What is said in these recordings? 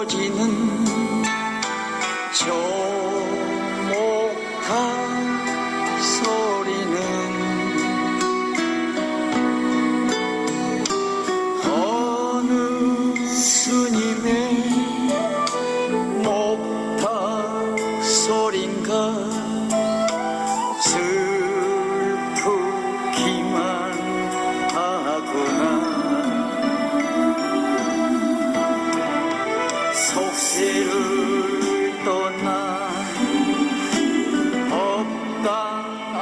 퍼지는 저 목탁 소리는 어느 스님의 목탁 소린가 슬프기만 하구나. 속세를 떠나 법당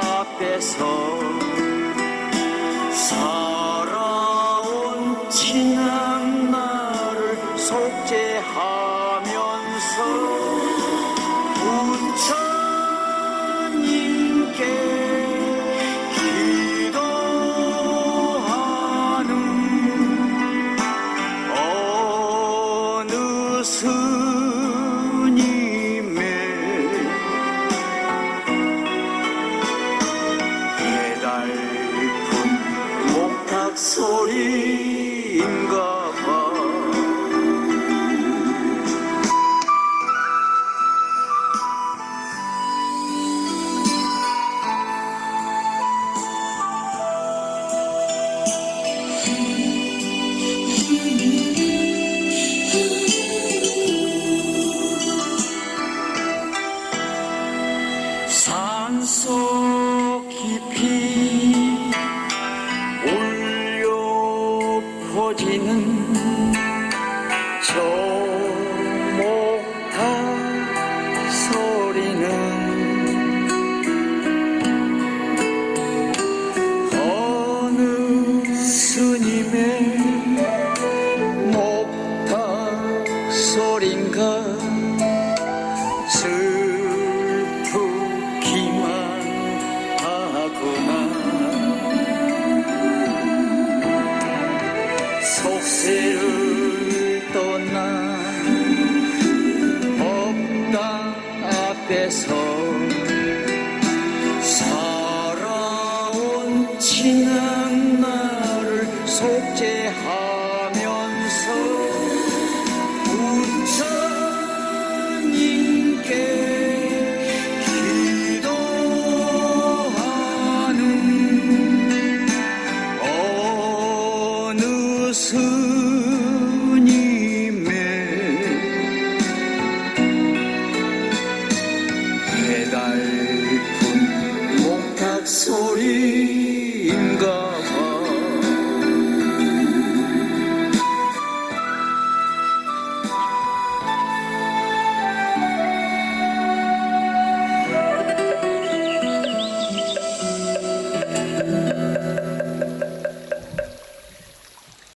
앞에서 살아온 지난 날을 속죄하면서 부처님께 기도하는 어느 스님의 해달픈 목탁 소리인가 봐. 산속 깊이 울려 퍼지는 저 목탁 소리는 어느 스님의 목탁 소린가 슬프기만 하구나. 속세를 떠나 법당 앞에서 살아온 지난 날을 속죄하면서 부처님께 기도하는 어느 스님의 해달픈 목탁 소리